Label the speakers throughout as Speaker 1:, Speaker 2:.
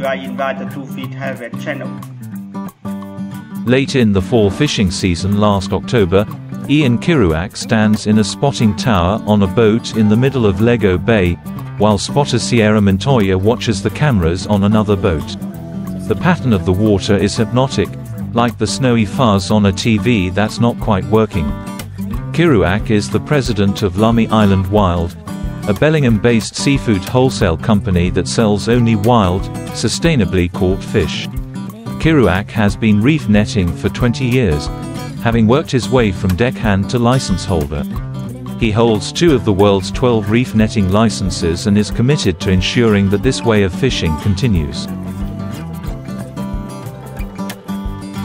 Speaker 1: you are invited to feed Harvest channel.
Speaker 2: Late in the fall fishing season last October, Ian Kiruak stands in a spotting tower on a boat in the middle of Lego Bay, while spotter Sierra Montoya watches the cameras on another boat. The pattern of the water is hypnotic, like the snowy fuzz on a TV that's not quite working. Kiruak is the president of Lummi Island Wild, a Bellingham-based seafood wholesale company that sells only wild, sustainably caught fish. Kiruak has been reef netting for 20 years, having worked his way from deckhand to license holder. He holds 2 of the world's 12 reef netting licenses and is committed to ensuring that this way of fishing continues.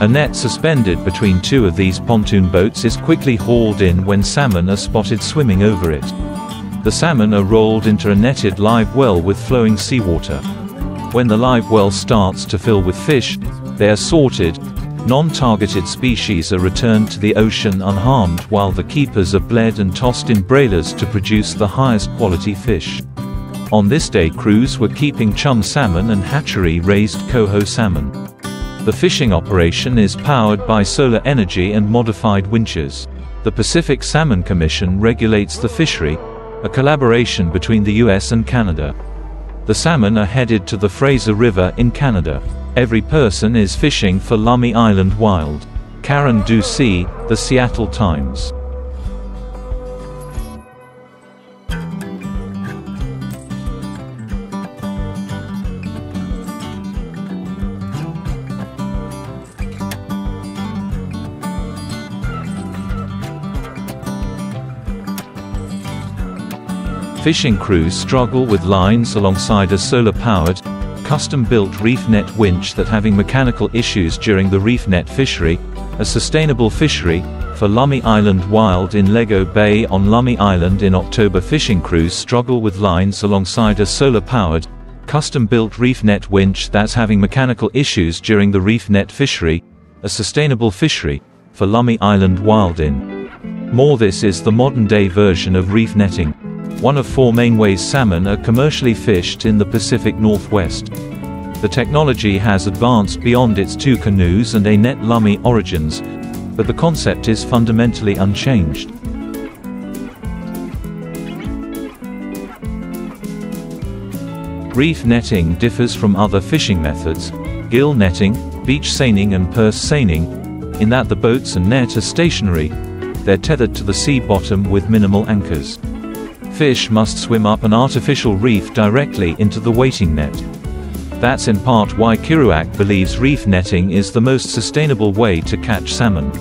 Speaker 2: A net suspended between 2 of these pontoon boats is quickly hauled in when salmon are spotted swimming over it. The salmon are rolled into a netted live well with flowing seawater. When the live well starts to fill with fish, they are sorted. Non-targeted species are returned to the ocean unharmed, while the keepers are bled and tossed in brailers to produce the highest quality fish. On this day, crews were keeping chum salmon and hatchery-raised coho salmon. The fishing operation is powered by solar energy and modified winches. The Pacific Salmon Commission regulates the fishery, a collaboration between the US and Canada. The salmon are headed to the Fraser River in Canada. Every person is fishing for Lummi Island Wild. Karen Ducey, The Seattle Times. Fishing crews struggle with lines alongside a solar-powered, custom-built reef net winch that having mechanical issues during the reef net fishery, a sustainable fishery, for Lummi Island Wild in Lego Bay on Lummi Island in October. Fishing crews struggle with lines alongside a solar-powered, custom-built reef net winch that's having mechanical issues during the reef net fishery, a sustainable fishery, for Lummi Island Wild in. This is the modern-day version of reef netting. One of 4 main ways salmon are commercially fished in the Pacific Northwest. The technology has advanced beyond its 2 canoes and a net Lummi origins, but the concept is fundamentally unchanged. Reef netting differs from other fishing methods, gill netting, beach seining and purse seining, in that the boats and net are stationary. They're tethered to the sea bottom with minimal anchors. Fish must swim up an artificial reef directly into the waiting net. That's in part why Kiruak believes reef netting is the most sustainable way to catch salmon.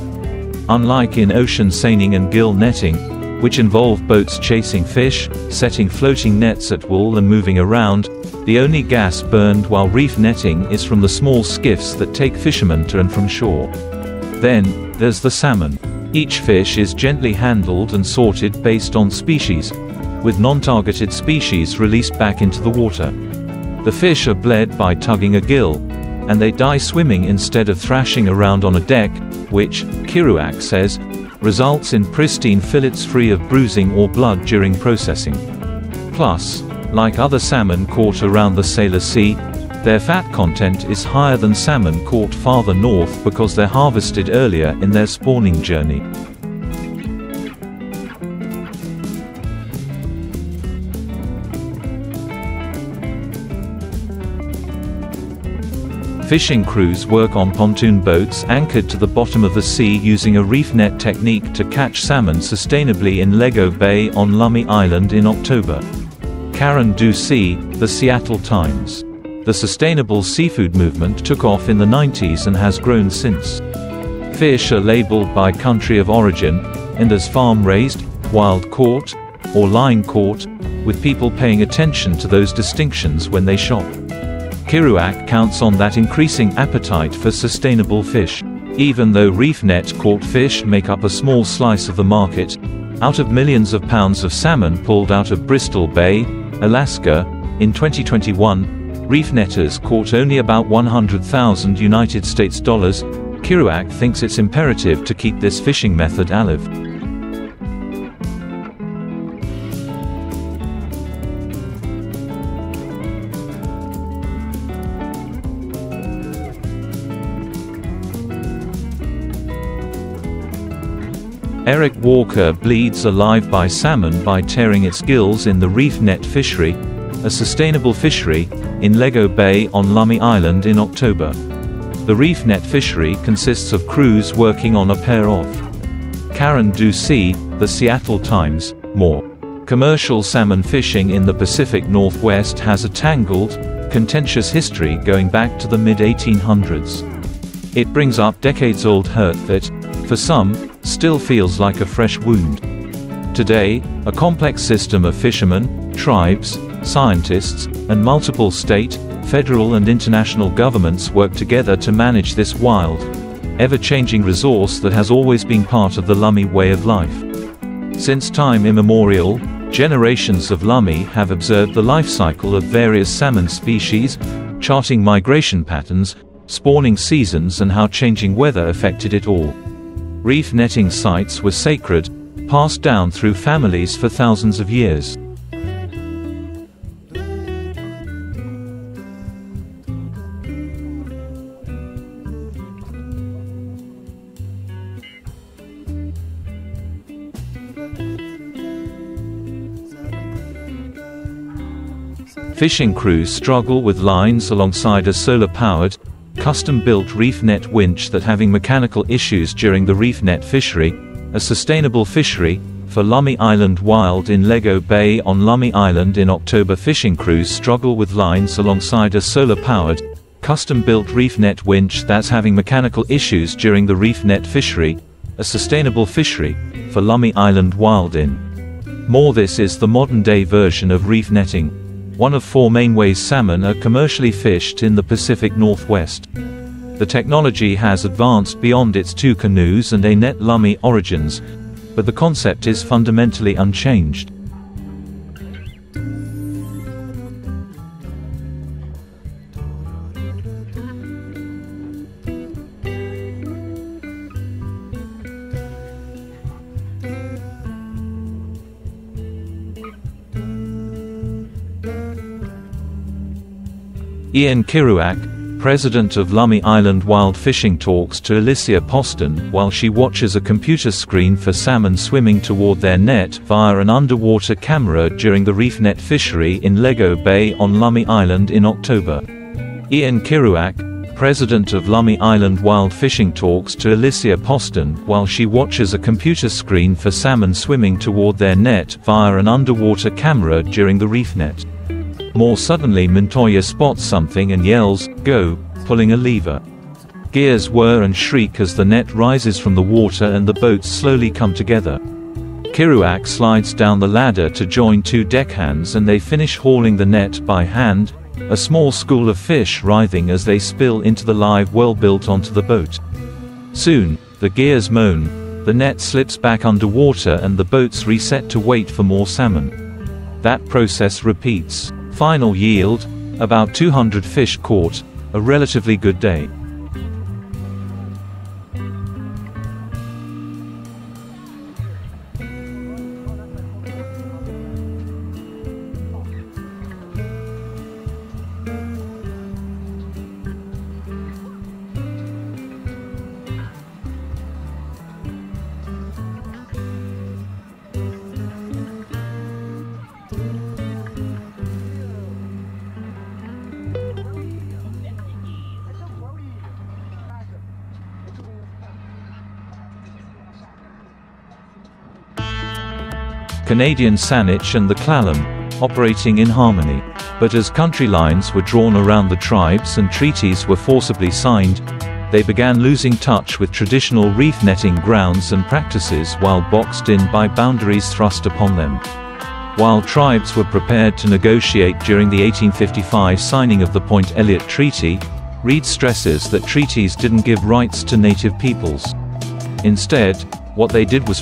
Speaker 2: Unlike in ocean seining and gill netting, which involve boats chasing fish, setting floating nets at wool and moving around, the only gas burned while reef netting is from the small skiffs that take fishermen to and from shore. Then, there's the salmon. Each fish is gently handled and sorted based on species, with non-targeted species released back into the water. The fish are bled by tugging a gill, and they die swimming instead of thrashing around on a deck, which, Kiruak says, results in pristine fillets free of bruising or blood during processing. Plus, like other salmon caught around the Sailor Sea, their fat content is higher than salmon caught farther north because they're harvested earlier in their spawning journey. Fishing crews work on pontoon boats anchored to the bottom of the sea using a reef net technique to catch salmon sustainably in Lego Bay on Lummi Island in October. Karen Ducey, The Seattle Times. The sustainable seafood movement took off in the 90s and has grown since. Fish are labeled by country of origin, and as farm-raised, wild-caught, or line-caught, with people paying attention to those distinctions when they shop. Kiruak counts on that increasing appetite for sustainable fish. Even though reef net-caught fish make up a small slice of the market, out of millions of pounds of salmon pulled out of Bristol Bay, Alaska, in 2021, reef netters caught only about $100,000 United States dollars. Kiruak thinks it's imperative to keep this fishing method alive. Eric Walker bleeds alive by salmon by tearing its gills in the reef net fishery, a sustainable fishery, in Lego Bay on Lummi Island in October. The reef net fishery consists of crews working on a pair of Karen Ducey, The Seattle Times, more. Commercial salmon fishing in the Pacific Northwest has a tangled, contentious history going back to the mid-1800s. It brings up decades-old hurt that, for some, still feels like a fresh wound. Today, a complex system of fishermen, tribes, scientists, and multiple state, federal and international governments work together to manage this wild, ever-changing resource that has always been part of the Lummi way of life. Since time immemorial, generations of Lummi have observed the life cycle of various salmon species, charting migration patterns, spawning seasons and how changing weather affected it all. Reef netting sites were sacred, passed down through families for thousands of years. Fishing crews struggle with lines alongside a solar-powered, custom-built reef net winch that having mechanical issues during the reef net fishery, a sustainable fishery, for Lummi Island Wild in Lego Bay on Lummi Island in October. Fishing crews struggle with lines alongside a solar-powered, custom-built reef net winch that's having mechanical issues during the reef net fishery, a sustainable fishery, for Lummi Island Wild in. More. This is the modern-day version of reef netting, one of 4 main ways salmon are commercially fished in the Pacific Northwest. The technology has advanced beyond its 2 canoes and a net Lummi origins, but the concept is fundamentally unchanged. Ian Kerouac, president of Lummi Island Wild Fishing, talks to Alicia Poston while she watches a computer screen for salmon swimming toward their net via an underwater camera during the reef net fishery in Lego Bay on Lummi Island in October. Ian Kerouac, president of Lummi Island Wild Fishing, talks to Alicia Poston while she watches a computer screen for salmon swimming toward their net via an underwater camera during the reef net. More suddenly Montoya spots something and yells, "Go," pulling a lever. Gears whir and shriek as the net rises from the water and the boats slowly come together. Kerouac slides down the ladder to join 2 deckhands and they finish hauling the net by hand, a small school of fish writhing as they spill into the live well built onto the boat. Soon, the gears moan, the net slips back underwater and the boats reset to wait for more salmon. That process repeats. Final yield, about 200 fish caught, a relatively good day. Canadian Saanich and the Clallam, operating in harmony. But as country lines were drawn around the tribes and treaties were forcibly signed, they began losing touch with traditional reef netting grounds and practices while boxed in by boundaries thrust upon them. While tribes were prepared to negotiate during the 1855 signing of the Point Elliott Treaty, Reed stresses that treaties didn't give rights to native peoples. Instead, what they did was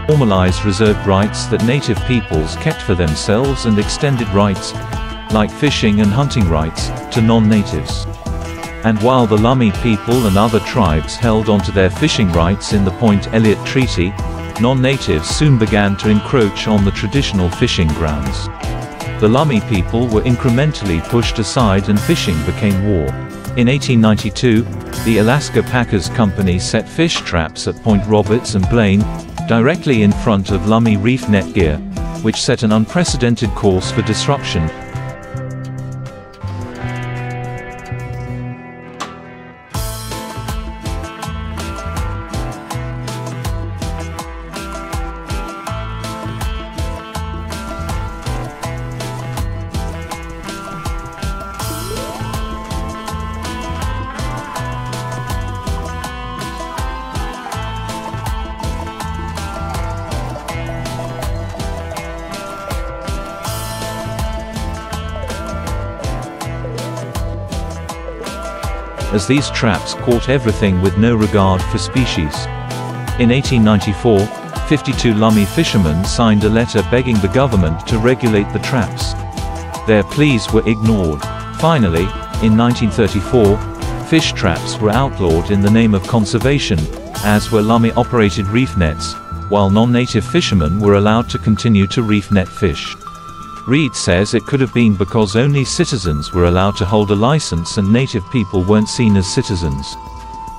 Speaker 2: formalized reserved rights that native peoples kept for themselves and extended rights, like fishing and hunting rights, to non-natives. And while the Lummi people and other tribes held onto their fishing rights in the Point Elliott Treaty, non-natives soon began to encroach on the traditional fishing grounds. The Lummi people were incrementally pushed aside and fishing became war. In 1892, the Alaska Packers Company set fish traps at Point Roberts and Blaine, directly in front of Lummi reef net gear, which set an unprecedented course for disruption. As these traps caught everything with no regard for species. In 1894, 52 Lummi fishermen signed a letter begging the government to regulate the traps. Their pleas were ignored. Finally, in 1934, fish traps were outlawed in the name of conservation, as were Lummi-operated reef nets, while non-native fishermen were allowed to continue to reef net fish. Reed says it could have been because only citizens were allowed to hold a license and native people weren't seen as citizens.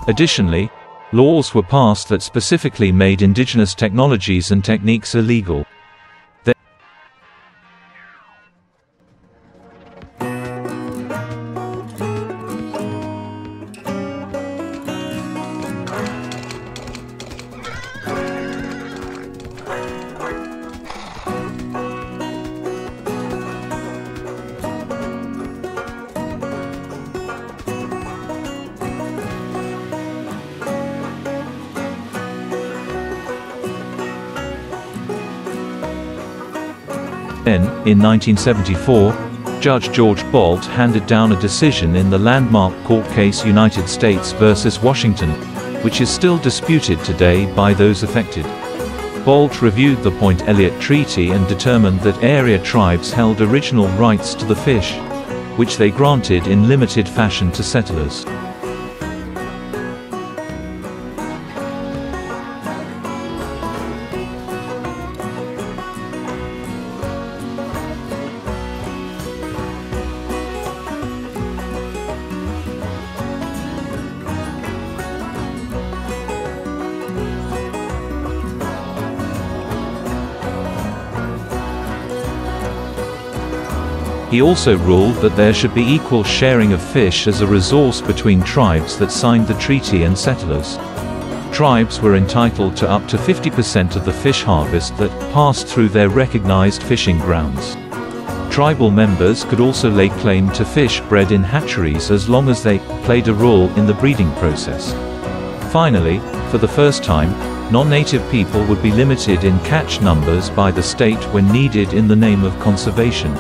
Speaker 2: Additionally, laws were passed that specifically made indigenous technologies and techniques illegal. Then, in 1974, Judge George Bolt handed down a decision in the landmark court case United States versus Washington, which is still disputed today by those affected. Bolt reviewed the Point Elliott Treaty and determined that area tribes held original rights to the fish, which they granted in limited fashion to settlers. He also ruled that there should be equal sharing of fish as a resource between tribes that signed the treaty and settlers. Tribes were entitled to up to 50% of the fish harvest that passed through their recognized fishing grounds. Tribal members could also lay claim to fish bred in hatcheries as long as they played a role in the breeding process. Finally, for the first time, non-native people would be limited in catch numbers by the state when needed in the name of conservation.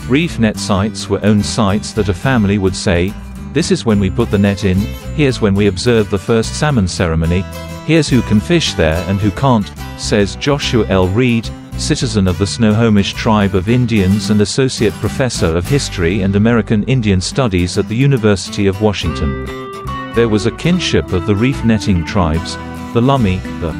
Speaker 2: Reef net sites were owned sites that a family would say, "This is when we put the net in, here's when we observe the first salmon ceremony, here's who can fish there and who can't," says Joshua L. Reed, citizen of the Snohomish Tribe of Indians and associate professor of history and American Indian Studies at the University of Washington. There was a kinship of the reef netting tribes, the Lummi, the